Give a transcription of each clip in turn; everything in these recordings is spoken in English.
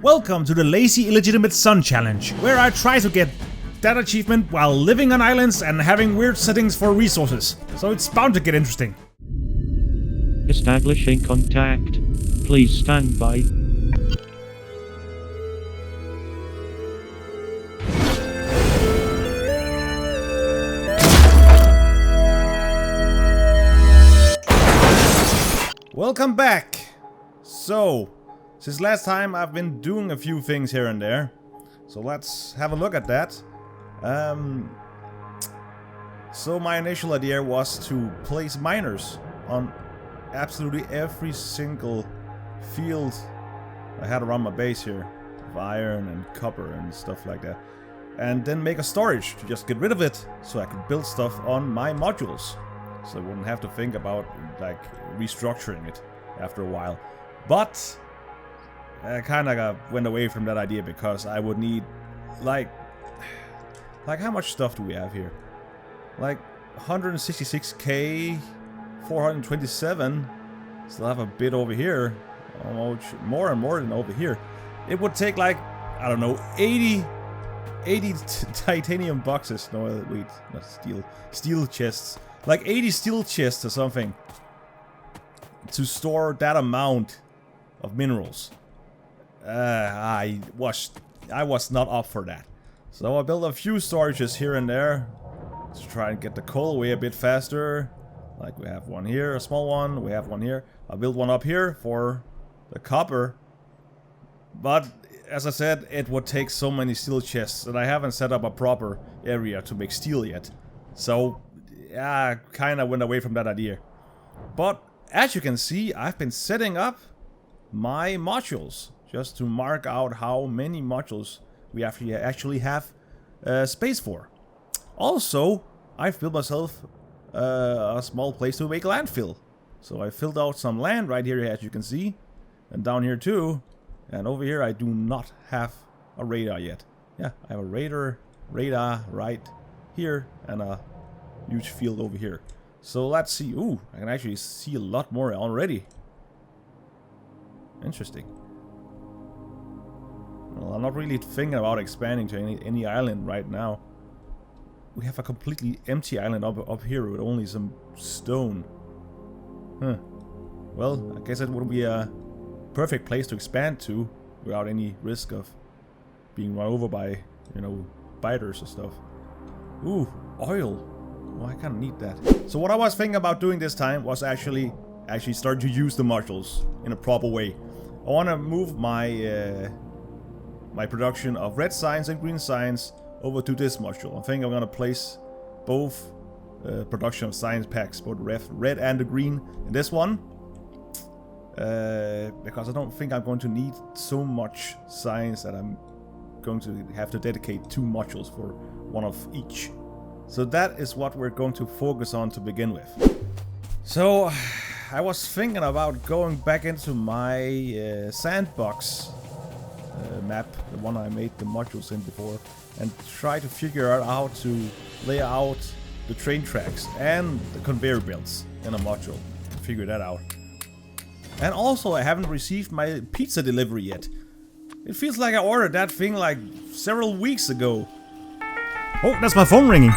Welcome to the Lazy Illegitimate Son Challenge, where I try to get that achievement while living on islands and having weird settings for resources. So it's bound to get interesting. Establishing contact. Please stand by. Welcome back! So, since last time I've been doing a few things here and there. So let's have a look at that. So my initial idea was to place miners on absolutely every single field I had around my base here. Of iron and copper and stuff like that. And then make a storage to just get rid of it so I could build stuff on my modules. So I wouldn't have to think about like restructuring it after a while. But I kind of went away from that idea because I would need like how much stuff do we have here? Like 166k, 427. Still have a bit over here, almost more and more than over here. It would take like, I don't know, 80 titanium boxes. No, wait, not steel chests. Like 80 steel chests or something to store that amount of minerals. I was not up for that. So I built a few storages here and there to try and get the coal away a bit faster. Like we have one here, a small one, we have one here. I built one up here for the copper. But as I said, it would take so many steel chests and I haven't set up a proper area to make steel yet. So yeah, I kind of went away from that idea. But as you can see, I've been setting up my modules just to mark out how many modules we actually have space for. Also, I've built myself a small place to make landfill. So I filled out some land right here, as you can see, and down here too. And over here I do not have a radar yet. Yeah, I have a radar right here and a huge field over here. So let's see. Ooh, I can actually see a lot more already. Interesting. Well, I'm not really thinking about expanding to any island right now. We have a completely empty island up here with only some stone. Huh. Well, I guess it would be a perfect place to expand to without any risk of being run over by, you know, biters or stuff. Ooh, oil. Oh, I kind of need that. So what I was thinking about doing this time was actually start to use the modules in a proper way. I want to move my my production of red signs and green signs over to this module. I think I'm gonna place both production of signs packs, both red and the green, in this one. Because I don't think I'm going to need so much signs that I'm going to have to dedicate 2 modules for one of each. So that is what we're going to focus on to begin with. So I was thinking about going back into my sandbox map, the one I made the modules in before, and try to figure out how to lay out the train tracks and the conveyor belts in a module. Figure that out. And also I haven't received my pizza delivery yet. It feels like I ordered that thing like several weeks ago. Oh, that's my phone ringing.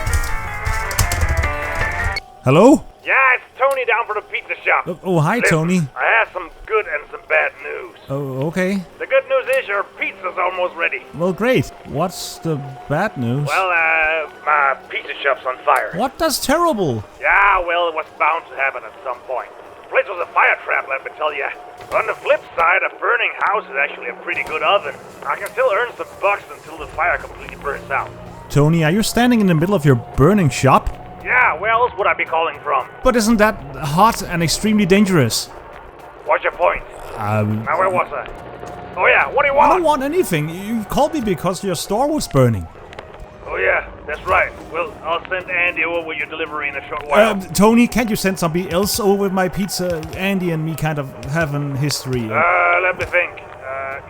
Hello? Yeah, it's Tony down for the pizza shop. Oh, hi, Listen, Tony. I have some good and some bad news. Oh, okay. The good news is your pizza's almost ready. Well, great. What's the bad news? Well, my pizza shop's on fire. What? That's terrible. Yeah, well, it was bound to happen at some point. The place was a fire trap, let me tell you. On the flip side, a burning house is actually a pretty good oven. I can still earn some bucks until the fire completely burns out. Tony, are you standing in the middle of your burning shop? Yeah, where else would I be calling from? But isn't that hot and extremely dangerous? What's your point? Now, where was I? Oh yeah, what do you want? I don't want anything. You called me because your store was burning. Oh yeah, that's right. Well, I'll send Andy over with your delivery in a short while. Tony, can't you send somebody else over with my pizza? Andy and me kind of have an history. Let me think.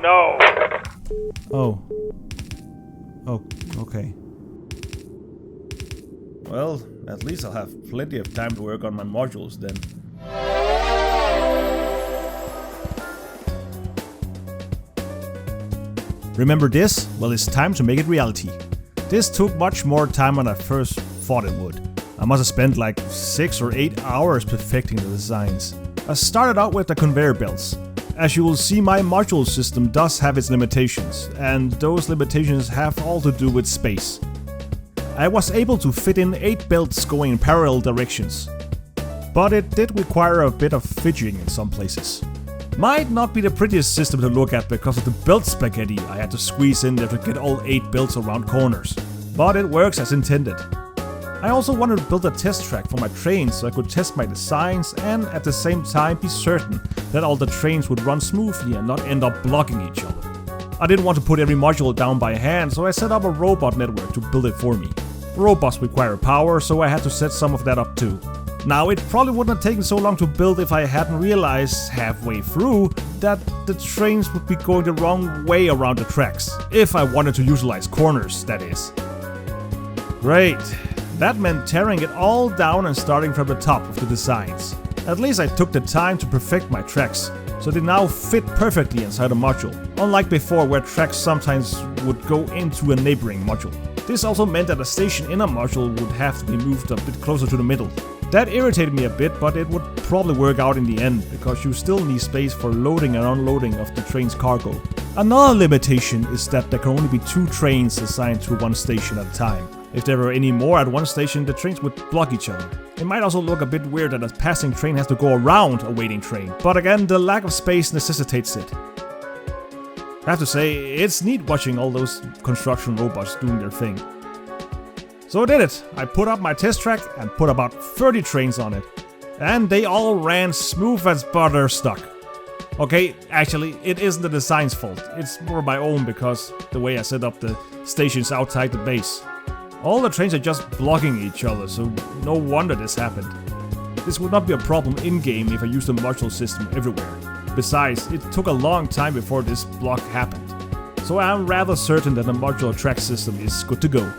No. Oh. Oh, okay. Well, at least I'll have plenty of time to work on my modules then. Remember this? Well, it's time to make it reality. This took much more time than I first thought it would. I must have spent like 6 or 8 hours perfecting the designs. I started out with the conveyor belts. As you will see, my module system does have its limitations, and those limitations have all to do with space. I was able to fit in 8 belts going in parallel directions, but it did require a bit of fidgeting in some places. Might not be the prettiest system to look at because of the belt spaghetti I had to squeeze in there to get all 8 belts around corners, but it works as intended. I also wanted to build a test track for my trains so I could test my designs and at the same time be certain that all the trains would run smoothly and not end up blocking each other. I didn't want to put every module down by hand, so I set up a robot network to build it for me. Robots require power, so I had to set some of that up too. Now, it probably wouldn't have taken so long to build if I hadn't realized halfway through that the trains would be going the wrong way around the tracks. If I wanted to utilize corners, that is. Great. That meant tearing it all down and starting from the top of the designs. At least I took the time to perfect my tracks, so they now fit perfectly inside a module, unlike before where tracks sometimes would go into a neighboring module. This also meant that a station in a module would have to be moved a bit closer to the middle. That irritated me a bit, but it would probably work out in the end, because you still need space for loading and unloading of the train's cargo. Another limitation is that there can only be 2 trains assigned to one station at a time. If there were any more at one station, the trains would block each other. It might also look a bit weird that a passing train has to go around a waiting train, but again, the lack of space necessitates it. I have to say, it's neat watching all those construction robots doing their thing. So I did it. I put up my test track and put about 30 trains on it. And they all ran smooth as butter stuck. Okay, actually, it isn't the design's fault. It's more my own because the way I set up the stations outside the base. All the trains are just blocking each other, so no wonder this happened. This would not be a problem in-game if I used a module system everywhere. Besides, it took a long time before this block happened. So I'm rather certain that the modular track system is good to go.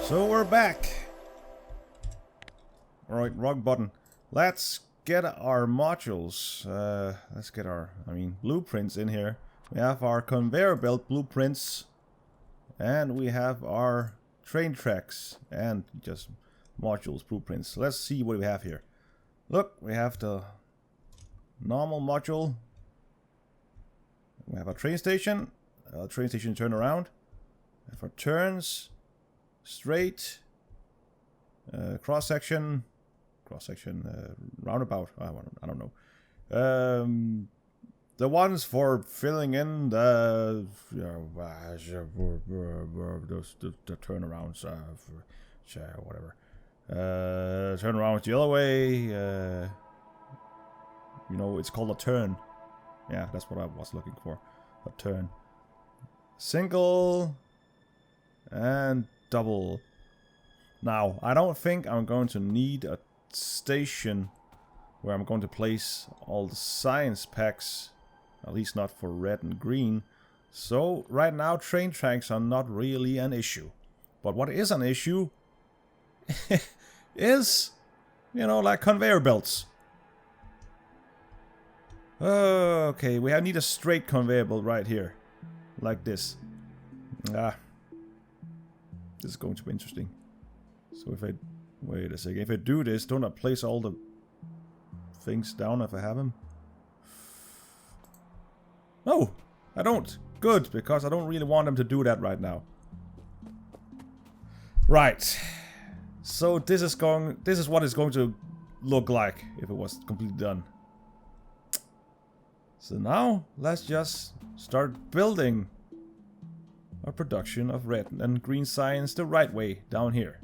So we're back. Alright, wrong button. Let's get our modules. Let's get our, blueprints in here. We have our conveyor belt blueprints. And we have our train tracks. And just modules, blueprints. Let's see what we have here. Look, we have the normal module. We have a train station. Train station turn around. And for turns. Straight, cross section, roundabout. I don't know. The ones for filling in the turnarounds, whatever. Turn around the other way. It's called a turn. Yeah, that's what I was looking for. A turn. Single and double. Now, I don't think I'm going to need a station where I'm going to place all the science packs, at least not for red and green. So right now train tracks are not really an issue. But what is an issue is, like conveyor belts. Okay, we need a straight conveyor belt right here, like this. This is going to be interesting. So if I... Wait a second. If I do this, don't I place all the things down if I have them? No! I don't. Good, because I don't really want them to do that right now. Right. So this is what it's going to look like if it was completely done. So now, let's just start building our production of red and green science the right way down here.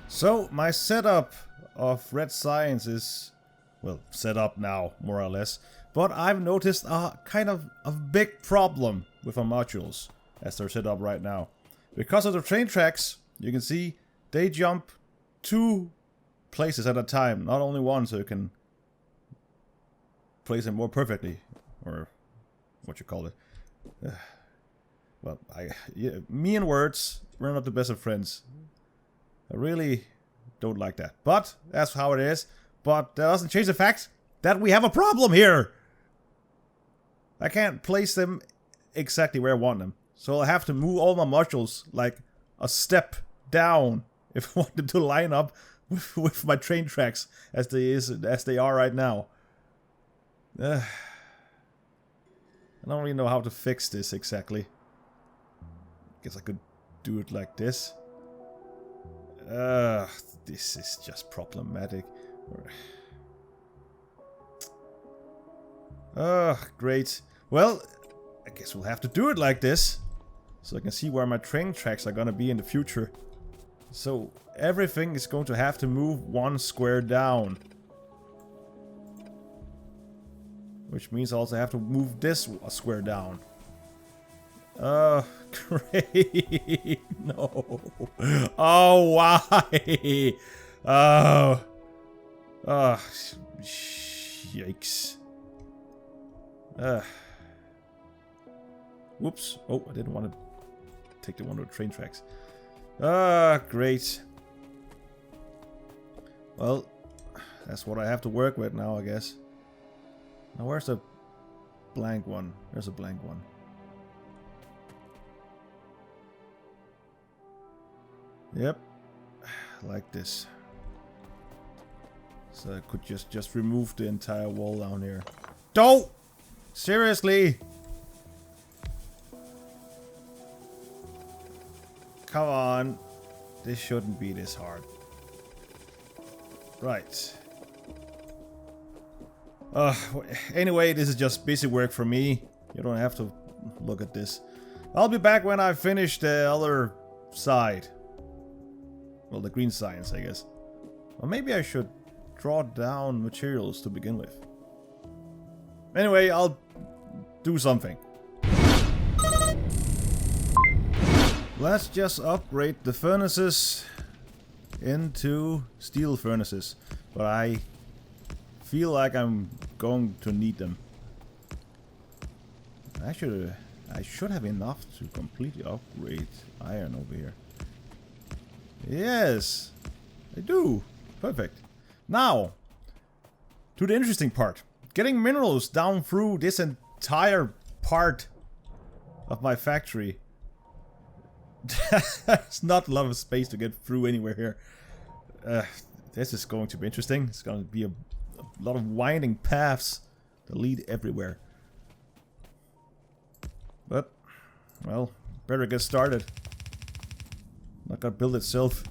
So my setup of red science is, well, set up now, more or less. But I've noticed a kind of a big problem with our modules as they're set up right now. Because of the train tracks, you can see they jump 2 places at a time, not only one, so you can place them more perfectly, or what you call it. Well, me and words, we're not the best of friends. I really don't like that, but that's how it is. But that doesn't change the fact that we have a problem here. I can't place them exactly where I want them. So I'll have to move all my modules like a step down if I want them to line up with my train tracks as they are right now. I don't really know how to fix this exactly. Guess I could do it like this. This is just problematic. Great. Well, I guess we'll have to do it like this. So I can see where my train tracks are gonna be in the future. So everything is going to have to move one square down. Which means I also have to move this a square down. Great. No. Oh, why? Oh. Oh, yikes. Whoops. Oh, I didn't want to take the one of the train tracks. Great. Well, that's what I have to work with now, I guess. Now, where's the blank one? There's a blank one. Yep. Like this. So I could just remove the entire wall down here. Don't! Seriously? Come on. This shouldn't be this hard. Right. Anyway, this is just busy work for me. You don't have to look at this. I'll be back when I finish the other side. Well, the green science, I guess. Or maybe I should draw down materials to begin with. Anyway, I'll do something. Let's just upgrade the furnaces into steel furnaces. But I feel like I'm going to need them. Actually, I should have enough to completely upgrade iron over here. Yes, I do. Perfect. Now, to the interesting part. Getting minerals down through this entire part of my factory. There's not a lot of space to get through anywhere here. This is going to be interesting. It's going to be a lot of winding paths that lead everywhere. But, well, better get started. Not gonna build itself.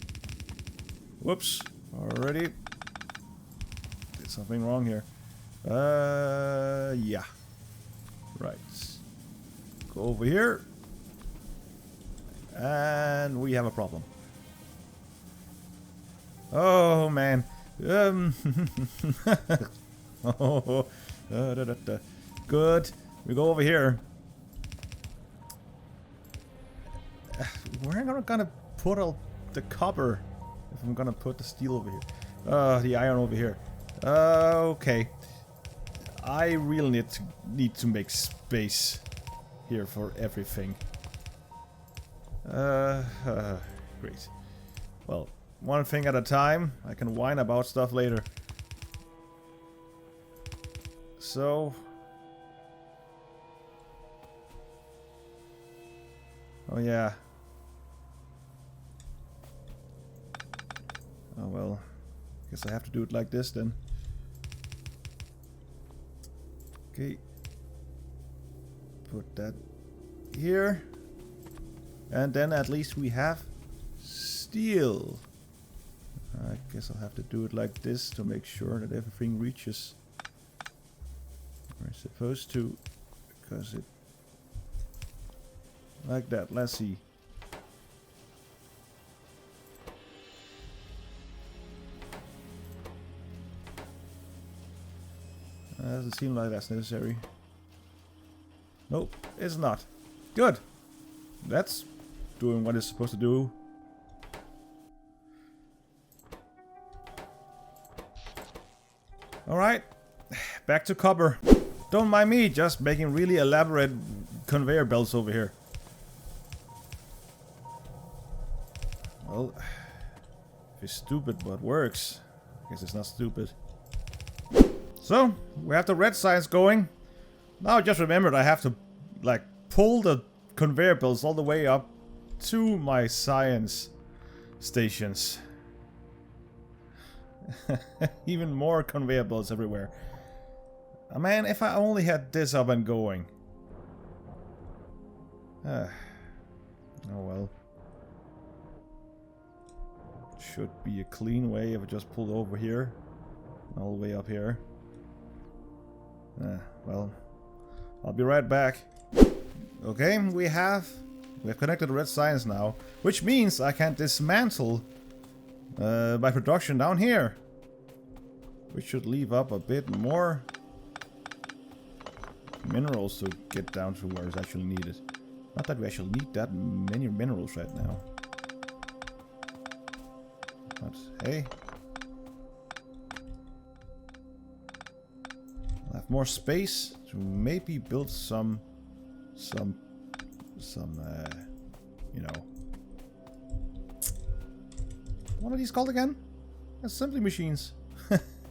Whoops. Already. Did something wrong here. Yeah. Right. Go over here. And we have a problem. Oh, man. Oh, good. We go over here. Where am I gonna put all the copper if I'm gonna put the steel over here? The iron over here. Okay. I really need to make space here for everything. Great. Well, one thing at a time. I can whine about stuff later. So. Oh yeah. Oh well. Guess I have to do it like this then. Okay. Put that here. And then at least we have steel. I guess I'll have to do it like this to make sure that everything reaches where it's supposed to. Because it... Like that. Let's see. Doesn't seem like that's necessary. Nope, it's not. Good. That's doing what it's supposed to do. Alright. Back to copper. Don't mind me, just making really elaborate conveyor belts over here. Well, if it's stupid but works, I guess it's not stupid. So, we have the red signs going. Now I just remembered I have to, like, pull the conveyor belts all the way up to my science stations. Even more conveyor belts everywhere. Man, if I only had this up and going. Oh well. Should be a clean way if I just pull over here. All the way up here. Well, I'll be right back. Okay, we have connected the red signs now, which means I can dismantle my production down here, which should leave up a bit more minerals to get down to where it's actually needed. Not that we actually need that many minerals right now. But hey, I'll have more space to maybe build some you know, what are these called again? Assembly machines.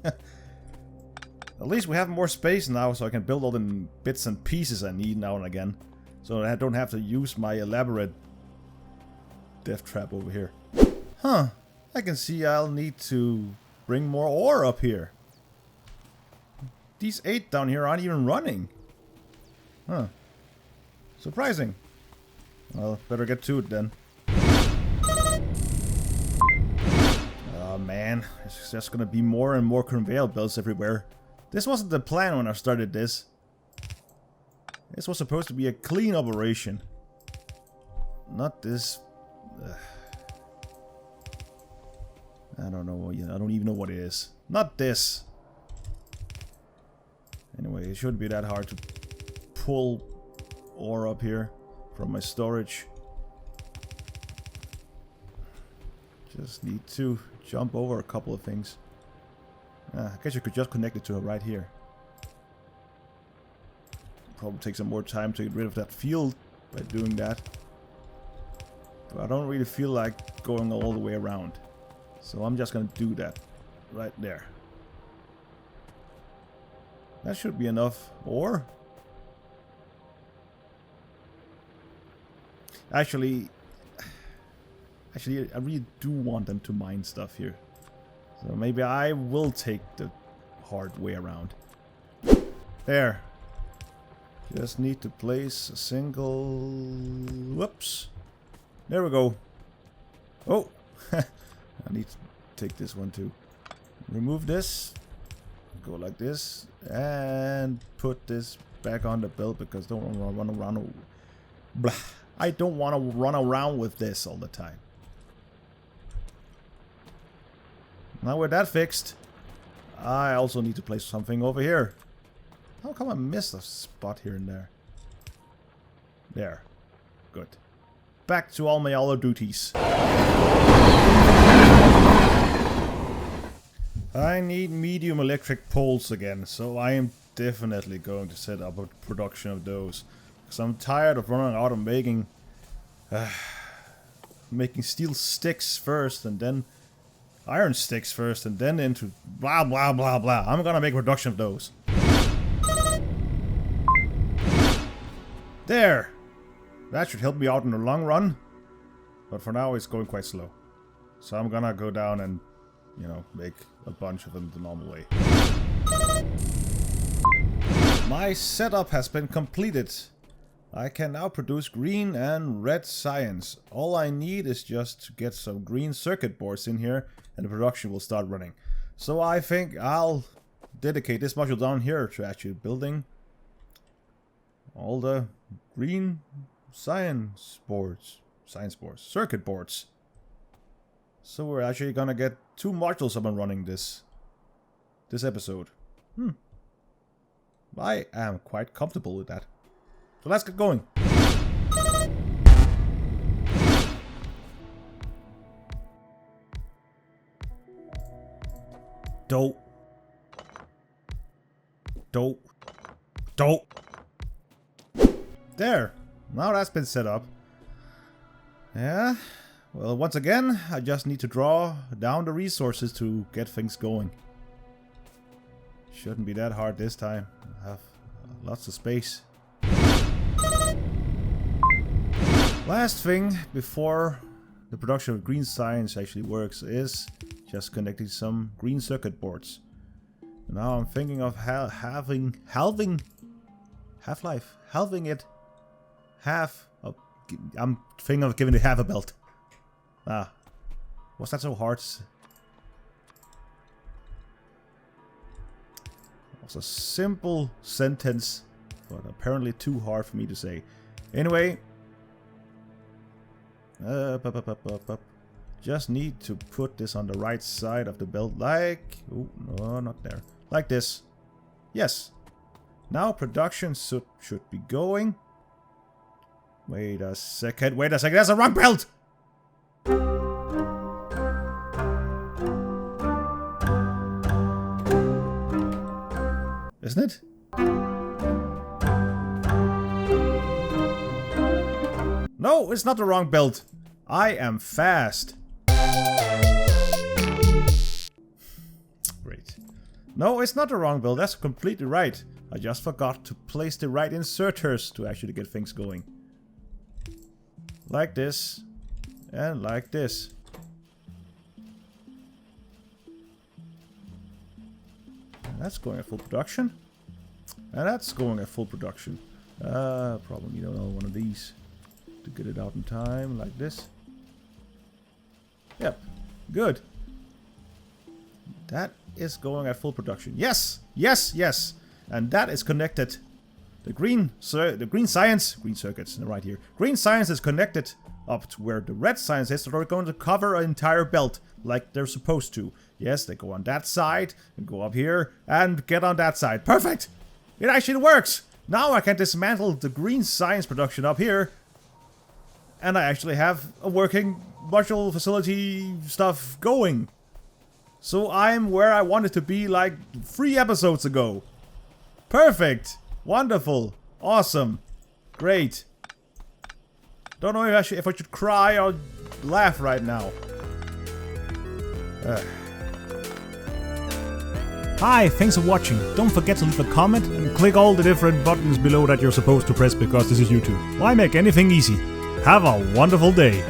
At least we have more space now, so I can build all the bits and pieces I need now and again. So I don't have to use my elaborate death trap over here. Huh. I can see I'll need to bring more ore up here. These 8 down here aren't even running. Huh. Surprising. Well, better get to it then. Oh man, it's just gonna be more and more conveyor belts everywhere. This wasn't the plan when I started this. This was supposed to be a clean operation. Not this. I don't know. I don't even know what it is. Not this. Anyway, it shouldn't be that hard to pull ore up here from my storage. Just need to jump over a couple of things. I guess you could just connect it to it right here. Probably take some more time to get rid of that field by doing that. But I don't really feel like going all the way around. So I'm just gonna do that right there. That should be enough ore. Actually, I really do want them to mine stuff here. So maybe I will take the hard way around. There. Just need to place a single... Whoops. There we go. Oh. I need to take this one too. Remove this. Go like this. And put this back on the belt because I don't want to run around. Blah. I don't want to run around with this all the time. Now with that fixed, I also need to place something over here. How come I missed a spot here and there? There. Good. Back to all my other duties. I need medium electric poles again, so I am definitely going to set up a production of those. Because I'm tired of running out of making steel sticks first and then iron sticks first and then into blah blah blah blah. I'm gonna make production of those. There! That should help me out in the long run. But for now it's going quite slow. So I'm gonna go down and, you know, make a bunch of them the normal way. My setup has been completed. I can now produce green and red science. All I need is just to get some green circuit boards in here and the production will start running. So I think I'll dedicate this module down here to actually building all the green circuit boards. So we're actually gonna get 2 modules up and running this episode. I am quite comfortable with that. So let's get going. Dope. There. Now that's been set up. Yeah. Well, once again, I just need to draw down the resources to get things going. shouldn't be that hard this time. I have lots of space. Last thing before the production of green science actually works is just connecting some green circuit boards. Now I'm thinking of halving it. I'm thinking of giving it half a belt. Ah, was that so hard? It was a simple sentence, but apparently too hard for me to say. Anyway, just need to put this on the right side of the belt, like, oh no, not there, like this. Yes. Now production should be going. Wait a second, that's the wrong belt! Isn't it? No, it's not the wrong belt. I am fast. Great. No, it's not the wrong belt. That's completely right. I just forgot to place the right inserters to actually get things going. Like this. And like this. And that's going at full production. And that's going at full production. Problem you don't know one of these to get it out in time, like this. Yep, good. That is going at full production. Yes, yes, yes. And that is connected. The green science, green circuits right here. Green science is connected up to where the red science is. So they're going to cover an entire belt like they're supposed to. Yes, they go on that side and go up here and get on that side. Perfect. It actually works. Now I can dismantle the green science production up here. And I actually have a working module facility stuff going. So I'm where I wanted to be like 3 episodes ago. Perfect. Wonderful. Awesome. Great. Don't know if I should cry or laugh right now. Hi, thanks for watching. Don't forget to leave a comment and click all the different buttons below that you're supposed to press because this is YouTube. Why make anything easy? Have a wonderful day.